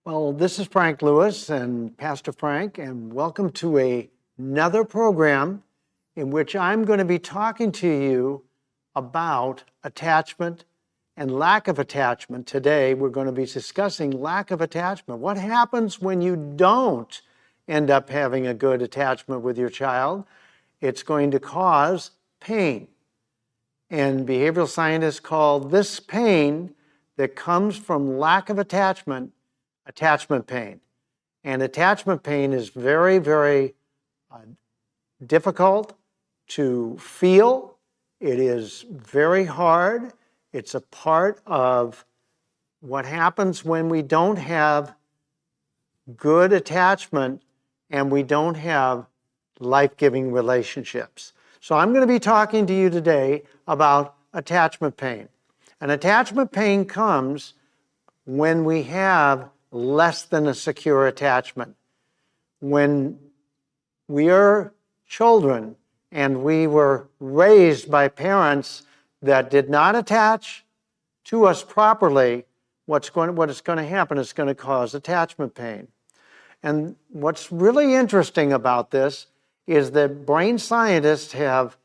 Well, this is Frank Lewis and Pastor Frank, and welcome to another program in which I'm going to be talking to you about attachment and lack of attachment. Today, we're going to be discussing lack of attachment. What happens when you don't end up having a good attachment with your child? It's going to cause pain. And behavioral scientists call this pain that comes from lack of attachment pain. And attachment pain is very, very difficult to feel. It is very hard. It's a part of what happens when we don't have good attachment and we don't have life-giving relationships. So I'm going to be talking to you today about attachment pain. And attachment pain comes when we have less than a secure attachment. When we are children and we were raised by parents that did not attach to us properly, what is going to happen is going to cause attachment pain. And what's really interesting about this is that brain scientists have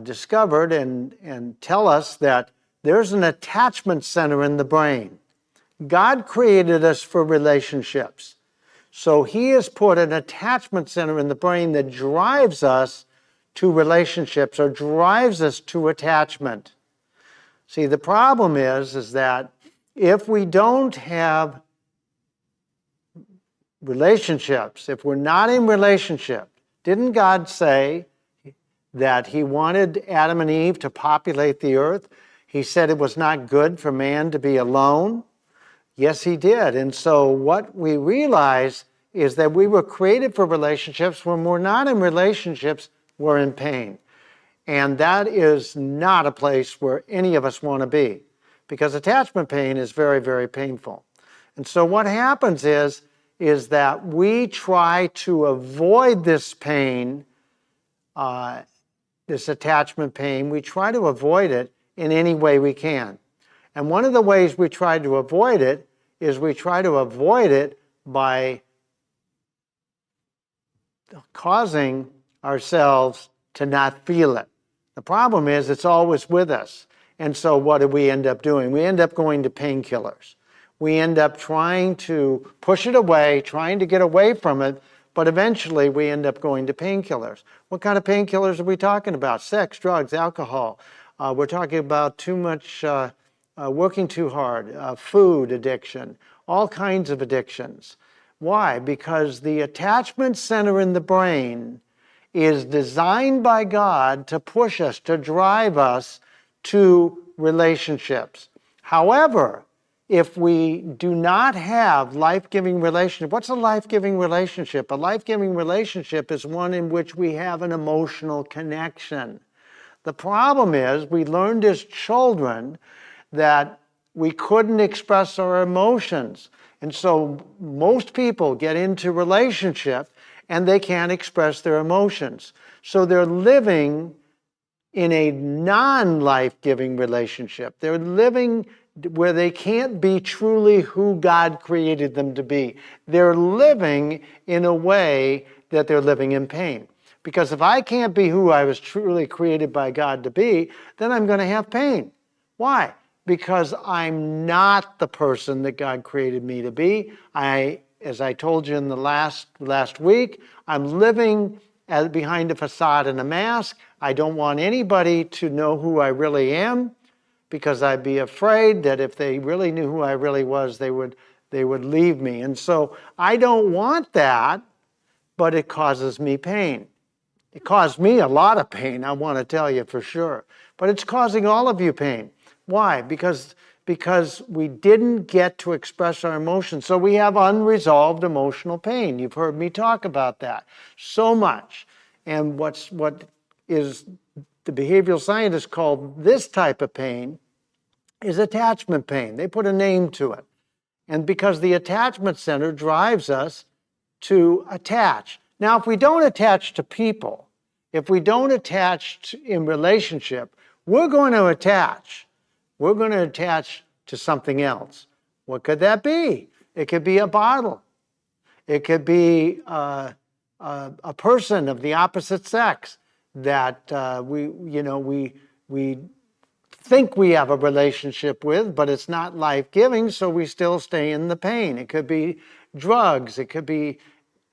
discovered and tell us that there's an attachment center in the brain. God created us for relationships. So He has put an attachment center in the brain that drives us to relationships or drives us to attachment. See, the problem is that if we don't have relationships, if we're not in relationship, didn't God say that He wanted Adam and Eve to populate the earth? He said it was not good for man to be alone. Yes, He did. And so what we realize is that we were created for relationships. When we're not in relationships, we're in pain. And that is not a place where any of us want to be, because attachment pain is very, very painful. And so what happens is that we try to avoid this pain, this attachment pain. We try to avoid it in any way we can. And one of the ways we try to avoid it is we try to avoid it by causing ourselves to not feel it. The problem is it's always with us. And so what do we end up doing? We end up going to painkillers. We end up trying to push it away, trying to get away from it, but eventually we end up going to painkillers. What kind of painkillers are we talking about? Sex, drugs, alcohol. We're talking about too much working too hard, food addiction, all kinds of addictions. Why? Because the attachment center in the brain is designed by God to push us, to drive us to relationships. However, if we do not have life-giving relationship, what's a life-giving relationship? A life-giving relationship is one in which we have an emotional connection. The problem is we learned as children that we couldn't express our emotions. And so most people get into relationship and they can't express their emotions. So they're living in a non-life-giving relationship. They're living where they can't be truly who God created them to be. They're living in a way that they're living in pain. Because if I can't be who I was truly created by God to be, then I'm going to have pain. Why? Because I'm not the person that God created me to be. As I told you in the last week, I'm living behind a facade and a mask. I don't want anybody to know who I really am, because I'd be afraid that if they really knew who I really was, they would leave me. And so I don't want that, but it causes me pain. It caused me a lot of pain, I want to tell you for sure. But it's causing all of you pain. Why? Because we didn't get to express our emotions. So we have unresolved emotional pain. You've heard me talk about that so much. And what is the behavioral scientists call this type of pain is attachment pain. They put a name to it. And because the attachment center drives us to attach. Now, if we don't attach to people, if we don't attach in relationship, we're going to attach. We're going to attach to something else. What could that be? It could be a bottle. It could be a person of the opposite sex that we think we have a relationship with, but it's not life-giving, so we still stay in the pain. It could be drugs. It could be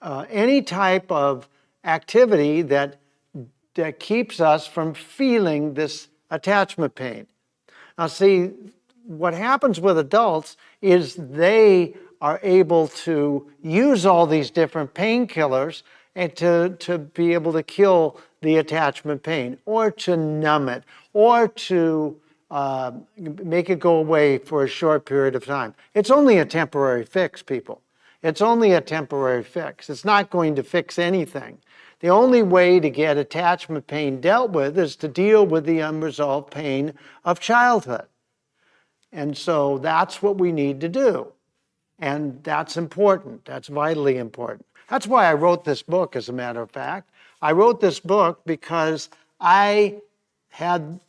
any type of activity that keeps us from feeling this attachment pain. Now, see, what happens with adults is they are able to use all these different painkillers and to be able to kill the attachment pain, or to numb it, or to make it go away for a short period of time. It's only a temporary fix, people. It's only a temporary fix. It's not going to fix anything. The only way to get attachment pain dealt with is to deal with the unresolved pain of childhood. And so that's what we need to do. And that's important. That's vitally important. That's why I wrote this book, as a matter of fact. I wrote this book because I had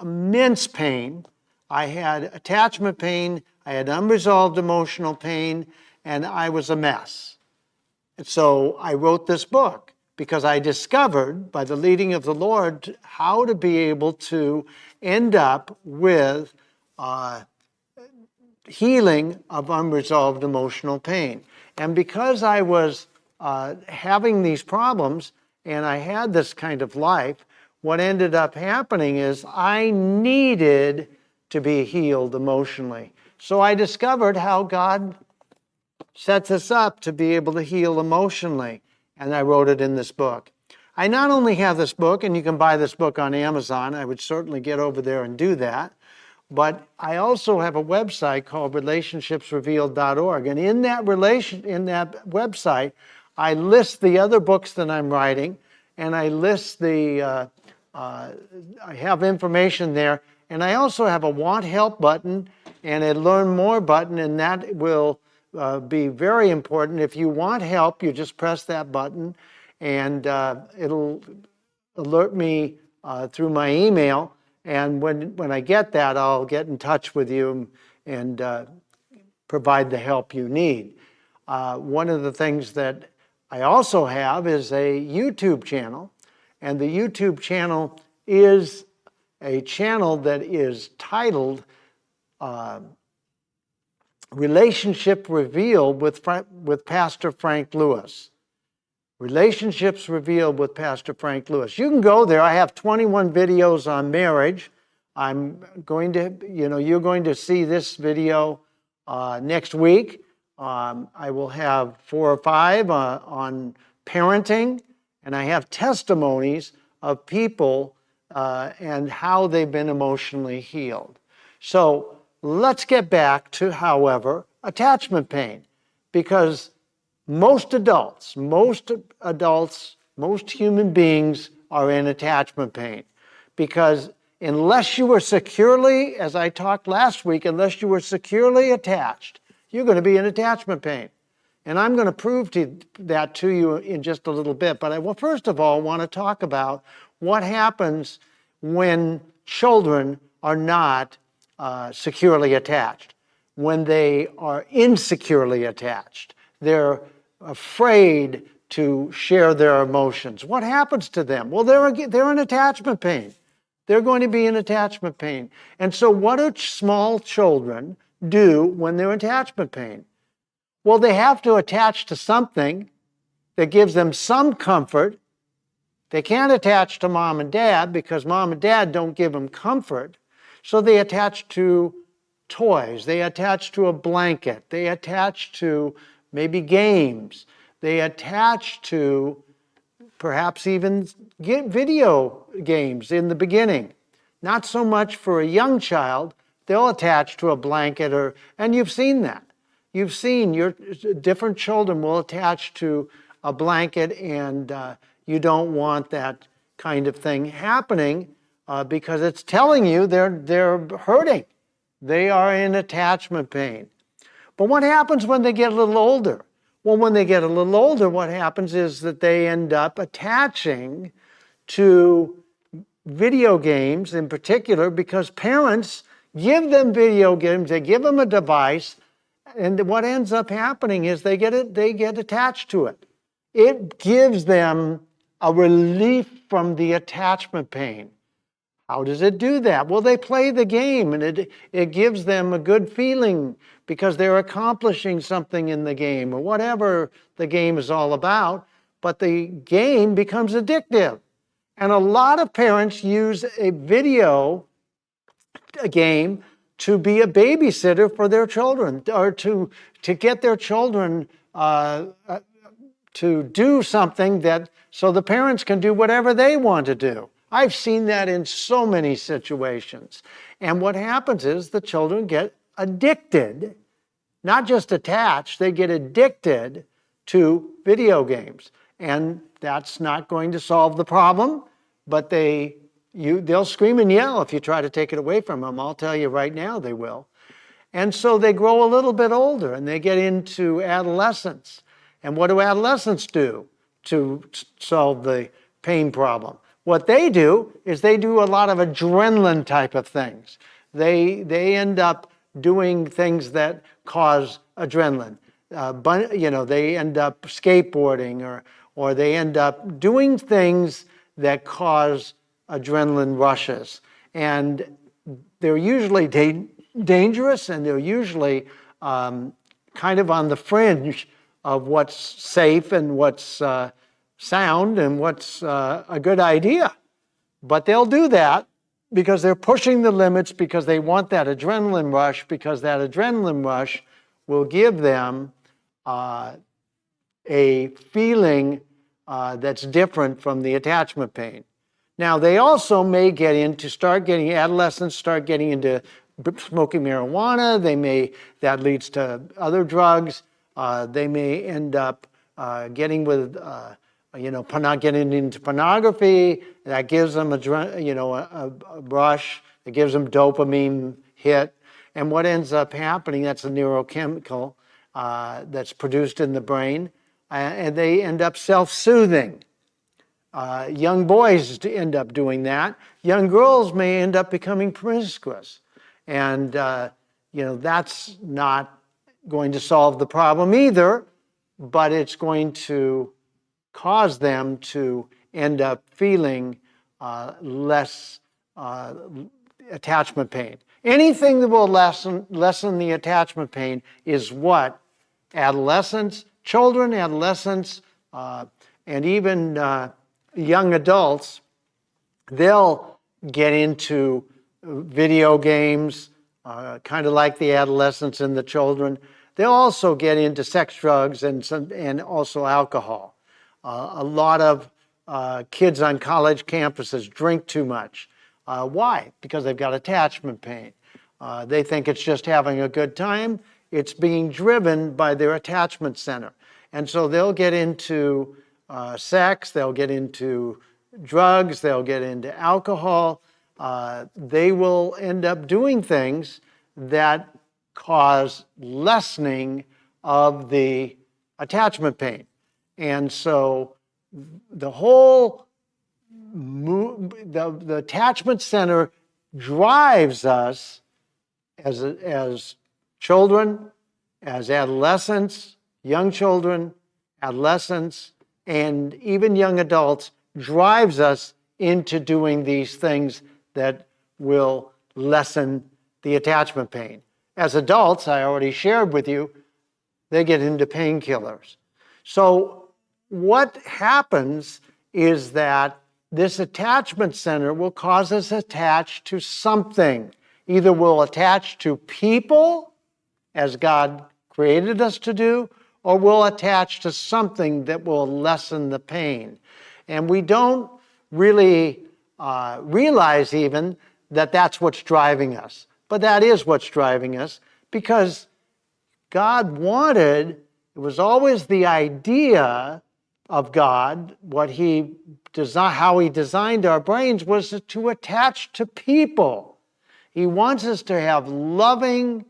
immense pain. I had attachment pain. I had unresolved emotional pain, and I was a mess. And so I wrote this book because I discovered, by the leading of the Lord, how to be able to end up with healing of unresolved emotional pain. And because I was having these problems and I had this kind of life, what ended up happening is I needed to be healed emotionally. So I discovered how God sets us up to be able to heal emotionally. And I wrote it in this book. I not only have this book, and you can buy this book on Amazon, I would certainly get over there and do that, but I also have a website called relationshipsrevealed.org. And in that website, I list the other books that I'm writing, and I list I have information there. And I also have a Want Help button and a Learn More button, and that will be very important. If you want help, you just press that button, and it'll alert me through my email. And when I get that, I'll get in touch with you and provide the help you need. One of the things that I also have is a YouTube channel. And the YouTube channel is a channel that is titled Relationship Revealed with Pastor Frank Lewis. Relationships Revealed with Pastor Frank Lewis. You can go there. I have 21 videos on marriage. I'm going to, you're going to see this video next week. I will have 4 or 5 on parenting, and I have testimonies of people and how they've been emotionally healed. So let's get back to, however, attachment pain, because most adults, most human beings are in attachment pain, because unless you were securely, as I talked last week, unless you were securely attached, you're going to be in attachment pain. And I'm going to prove that to you in just a little bit. But I first of all want to talk about what happens when children are not securely attached, when they are insecurely attached. They're afraid to share their emotions. What happens to them? Well, they're in attachment pain. They're going to be in attachment pain. And so what do small children do when they're in attachment pain? Well, they have to attach to something that gives them some comfort. They can't attach to mom and dad because mom and dad don't give them comfort. So they attach to toys. They attach to a blanket. They attach to maybe games. They attach to perhaps even video games in the beginning. Not so much for a young child. They'll attach to a blanket, and you've seen that. You've seen your different children will attach to a blanket, and you don't want that kind of thing happening because it's telling you they're hurting. They are in attachment pain. But what happens when they get a little older? Well, when they get a little older, what happens is that they end up attaching to video games in particular because parents give them video games, they give them a device, And what ends up happening is they get attached to it. It gives them a relief from the attachment pain. How does it do that? Well, they play the game, and it gives them a good feeling because they're accomplishing something in the game or whatever the game is all about. But the game becomes addictive. And a lot of parents use a game to be a babysitter for their children, or to get their children to do something so the parents can do whatever they want to do. I've seen that in so many situations. And what happens is the children get addicted, not just attached, they get addicted to video games. And that's not going to solve the problem, but they'll scream and yell if you try to take it away from them. I'll tell you right now they will. And so they grow a little bit older and they get into adolescence. And what do adolescents do to solve the pain problem? What they do is they do a lot of adrenaline type of things. They end up doing things that cause adrenaline. They end up skateboarding or they end up doing things that cause adrenaline rushes. And they're usually dangerous, and they're usually kind of on the fringe of what's safe and what's sound and what's a good idea. But they'll do that because they're pushing the limits, because they want that adrenaline rush, because that adrenaline rush will give them a feeling that's different from the attachment pain. Now, they also may adolescents start getting into smoking marijuana. That leads to other drugs. They may end up getting into pornography. That gives them a rush. It gives them dopamine hit. And what ends up happening, that's a neurochemical that's produced in the brain, and they end up self-soothing. Young boys end up doing that. Young girls may end up becoming promiscuous. And, that's not going to solve the problem either, but it's going to cause them to end up feeling less attachment pain. Anything that will lessen the attachment pain is what children, adolescents, and even young adults, they'll get into video games, kind of like the adolescents and the children. They'll also get into sex, drugs, and also alcohol. A lot of kids on college campuses drink too much. Why? Because they've got attachment pain. They think it's just having a good time. It's being driven by their attachment center. And so they'll get into sex, they'll get into drugs, they'll get into alcohol. They will end up doing things that cause lessening of the attachment pain. And so the whole the attachment center drives us as children, as adolescents, young children, adolescents, and even young adults, drives us into doing these things that will lessen the attachment pain. As adults, I already shared with you, they get into painkillers. So what happens is that this attachment center will cause us attached to something. Either we'll attach to people, as God created us to do, or we'll attach to something that will lessen the pain. And we don't really realize even that that's what's driving us. But that is what's driving us, because God wanted, it was always the idea of God, how He designed our brains was to attach to people. He wants us to have loving,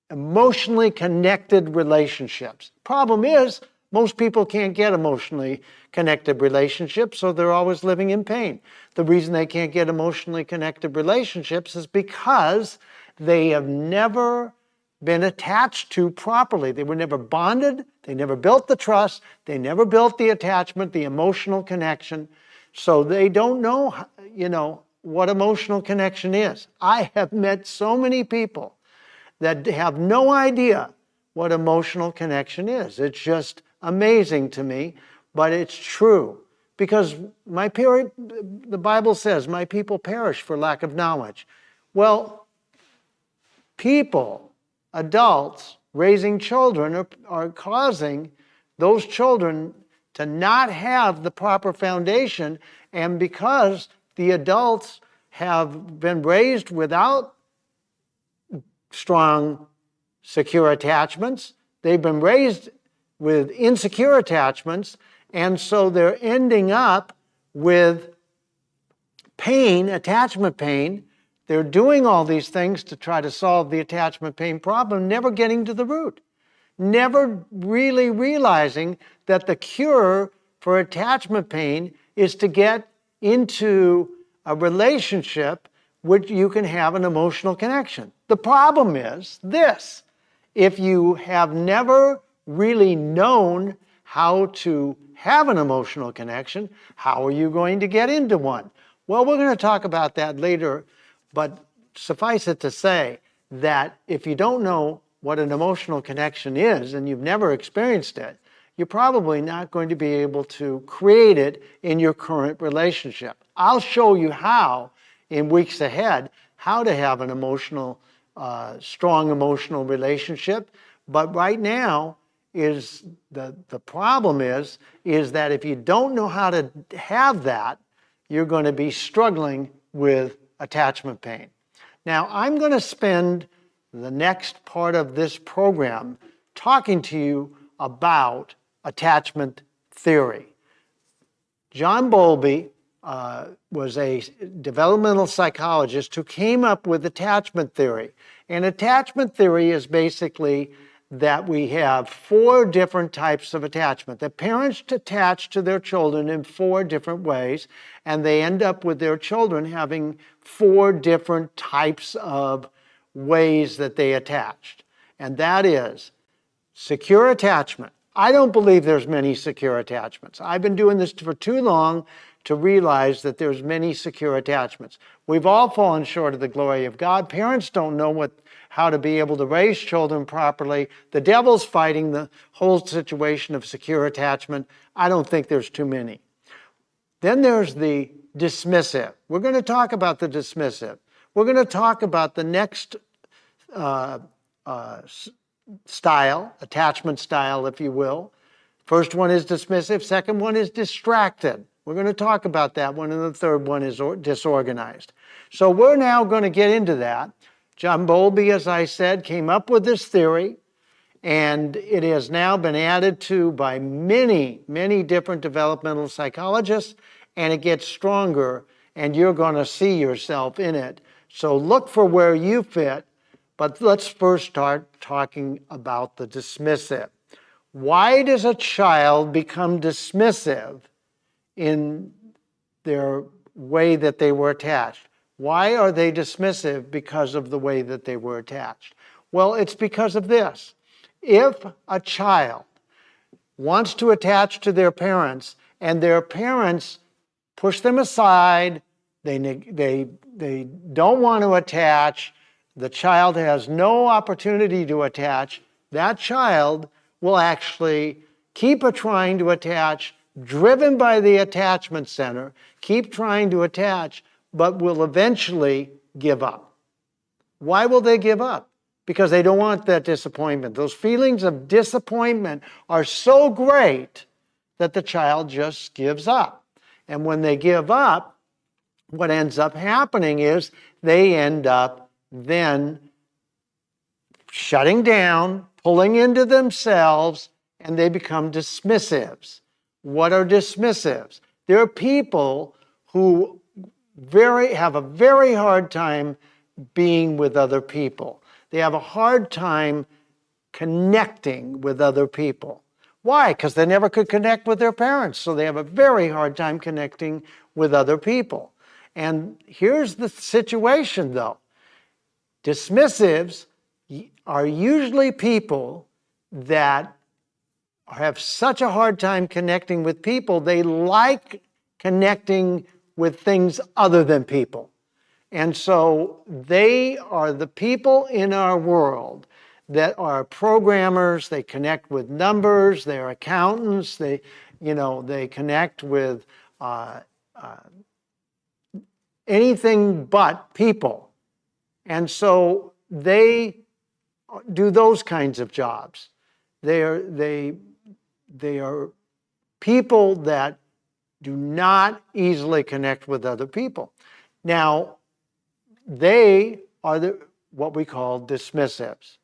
emotionally connected relationships. Problem is, most people can't get emotionally connected relationships, so they're always living in pain. The reason they can't get emotionally connected relationships is because they have never been attached to properly. They were never bonded. They never built the trust. They never built the attachment, the emotional connection. So they don't know, what emotional connection is. I have met so many people that have no idea what emotional connection is. It's just amazing to me, but it's true. Because the Bible says, my people perish for lack of knowledge. Well, people, adults, raising children are causing those children to not have the proper foundation, and because the adults have been raised without strong, secure attachments, they've been raised with insecure attachments, and so they're ending up with pain, attachment pain. They're doing all these things to try to solve the attachment pain problem, never getting to the root, never really realizing that the cure for attachment pain is to get into a relationship which you can have an emotional connection. The problem is this: if you have never really known how to have an emotional connection, how are you going to get into one? Well, we're going to talk about that later, but suffice it to say that if you don't know what an emotional connection is and you've never experienced it, you're probably not going to be able to create it in your current relationship. I'll show you how in weeks ahead, how to have an strong emotional relationship. But right now, the problem is that if you don't know how to have that, you're going to be struggling with attachment pain. Now, I'm going to spend the next part of this program talking to you about attachment theory. John Bowlby was a developmental psychologist who came up with attachment theory. And attachment theory is basically that we have 4 different types of attachment. The parents attach to their children in 4 different ways, and they end up with their children having 4 different types of ways that they attached. And that is secure attachment. I don't believe there's many secure attachments. I've been doing this for too long to realize that there's many secure attachments. We've all fallen short of the glory of God. Parents don't know how to be able to raise children properly. The devil's fighting the whole situation of secure attachment. I don't think there's too many. Then there's the dismissive. We're going to talk about the dismissive. We're going to talk about the next style, attachment style, if you will. First one is dismissive. Second one is distracted. We're going to talk about that one, and the third one is disorganized. So we're now going to get into that. John Bowlby, as I said, came up with this theory, and it has now been added to by many, many different developmental psychologists, and it gets stronger, and you're going to see yourself in it. So look for where you fit, but let's first start talking about the dismissive. Why does a child become dismissive in their way that they were attached? Why are they dismissive? Because of the way that they were attached. Well, it's because of this. If a child wants to attach to their parents and their parents push them aside, they don't want to attach, the child has no opportunity to attach, that child will actually keep trying to attach, driven by the attachment center, keep trying to attach, but will eventually give up. Why will they give up? Because they don't want that disappointment. Those feelings of disappointment are so great that the child just gives up. And when they give up, what ends up happening is they end up then shutting down, pulling into themselves, and they become dismissives. What are dismissives? They're people who have a very hard time being with other people. They have a hard time connecting with other people. Why? Because they never could connect with their parents, so they have a very hard time connecting with other people. And here's the situation, though. Dismissives are usually people that have such a hard time connecting with people. They like connecting with things other than people. And so they are the people in our world that are programmers. They connect with numbers. They're accountants. They connect with anything but people. And so they do those kinds of jobs. They are people that do not easily connect with other people. Now, they are what we call dismissives.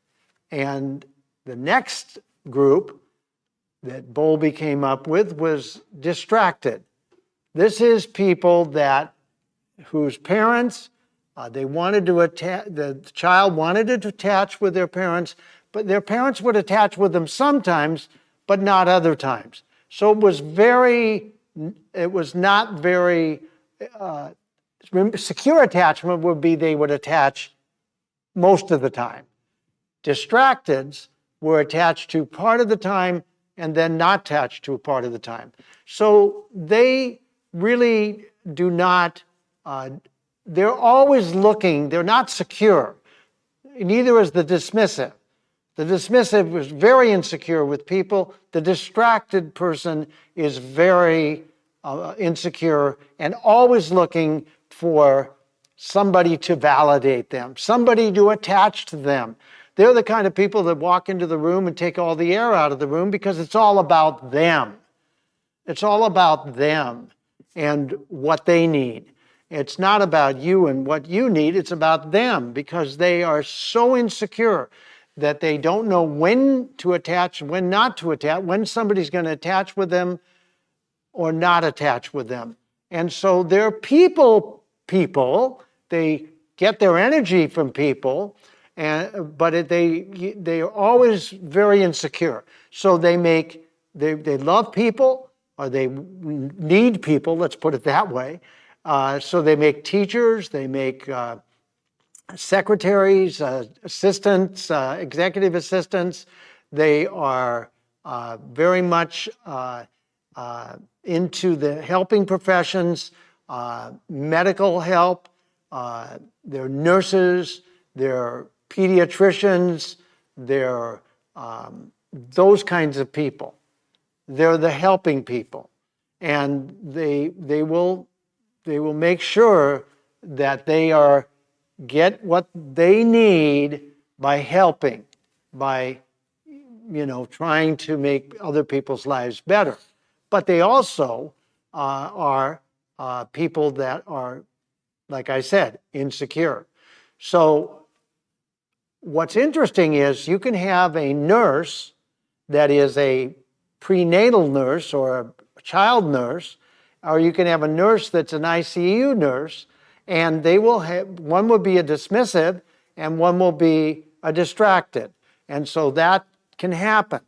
And the next group that Bowlby came up with was distracted. This is people whose parents, the child wanted to attach with their parents, but their parents would attach with them sometimes, but not other times. So it was not very, secure attachment would be they would attach most of the time. Distracteds were attached to part of the time and then not attached to a part of the time. So they really do not, they're always looking, they're not secure. Neither is the dismissive. The dismissive is very insecure with people. The distracted person is very insecure and always looking for somebody to validate them, somebody to attach to them. They're the kind of people that walk into the room and take all the air out of the room because it's all about them. It's all about them and what they need. It's not about you and what you need. It's about them because they are so insecure that they don't know when to attach, when not to attach, when somebody's going to attach with them or not attach with them. And so they're people. They get their energy from people, but they are always very insecure. So they love people, or they need people, let's put it that way. So they make teachers, they make secretaries, assistants, executive assistants. They are very much into the helping professions, medical help. They're nurses, they're pediatricians, they're those kinds of people. They're the helping people. And they will make sure that they get what they need by helping, by trying to make other people's lives better. But they also are people that are, like I said, insecure. So what's interesting is you can have a nurse that is a prenatal nurse or a child nurse, or you can have a nurse that's an ICU nurse, and they will have, one will be a dismissive and one will be a distracted. And so that can happen.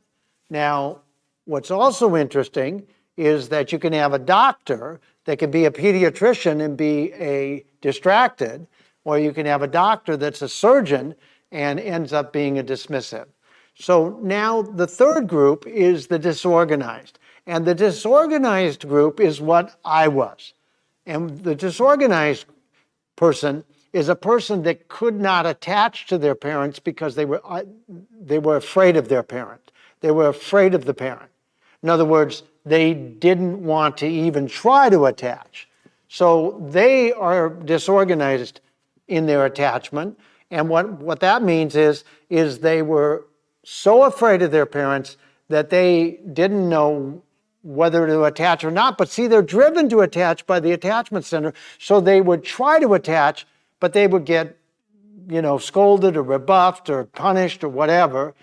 Now, what's also interesting is that you can have a doctor that can be a pediatrician and be a distracted, or you can have a doctor that's a surgeon and ends up being a dismissive. So now the third group is the disorganized. And the disorganized group is what I was. And the disorganized person is a person that could not attach to their parents because they were afraid of their parent. They were afraid of the parent. In other words, they didn't want to even try to attach. So they are disorganized in their attachment. And what that means is they were so afraid of their parents that they didn't know whether to attach or not. But see, they're driven to attach by the attachment center. So they would try to attach, but they would get, scolded or rebuffed or punished or whatever,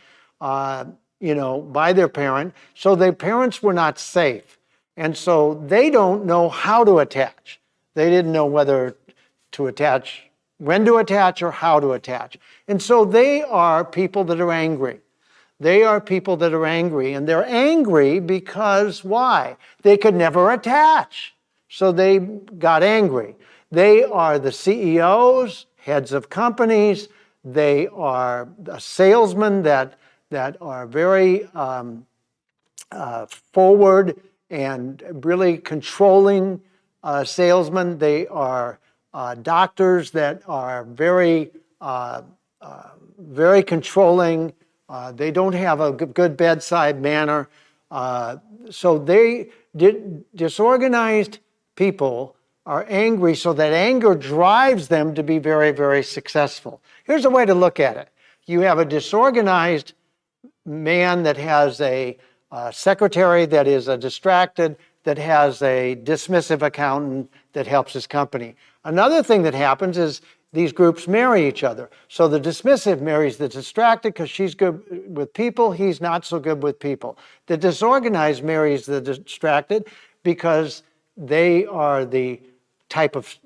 by their parent. So their parents were not safe. And so they don't know how to attach. They didn't know whether to attach, when to attach or how to attach. And so they are people that are angry. They are people that are angry, and they're angry because why? They could never attach. So they got angry. They are the CEOs, heads of companies. They are salesmen that are very forward and really controlling salesmen. They are doctors that are very controlling. They don't have a good bedside manner. So disorganized people are angry, so that anger drives them to be very, very successful. Here's a way to look at it. You have a disorganized man that has a secretary that is distracted, that has a dismissive accountant that helps his company. Another thing that happens is these groups marry each other. So the dismissive marries the distracted because she's good with people, he's not so good with people. The disorganized marries the distracted because they are the type of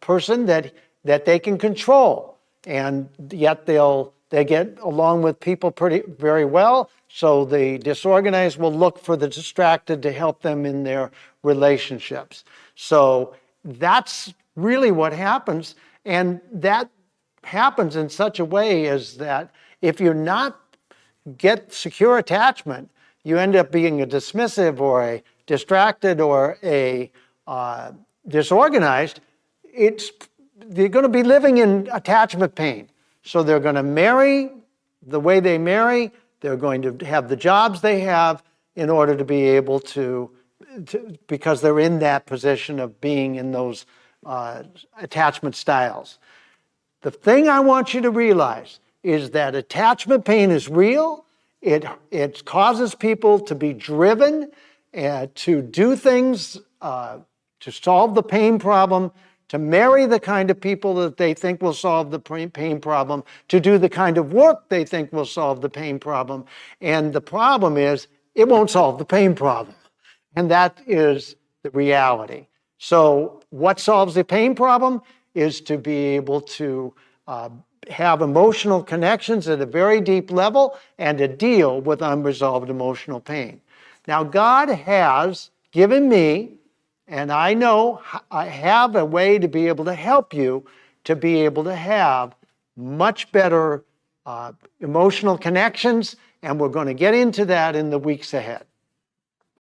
person that they can control, and yet they get along with people very well. So the disorganized will look for the distracted to help them in their relationships. So that's really what happens, and that happens in such a way as that if you're not get secure attachment, you end up being a dismissive or a distracted or a disorganized. They're going to be living in attachment pain. So they're going to marry the way they marry. They're going to have the jobs they have in order to be able to because they're in that position of being in those attachment styles. The thing I want you to realize is that attachment pain is real. It causes people to be driven to do things to solve the pain problem, to marry the kind of people that they think will solve the pain problem, to do the kind of work they think will solve the pain problem. And the problem is, it won't solve the pain problem. And that is the reality. So what solves the pain problem is to be able to have emotional connections at a very deep level and to deal with unresolved emotional pain. Now, God has given me, and I know I have a way to be able to help you to be able to have much better emotional connections, and we're going to get into that in the weeks ahead.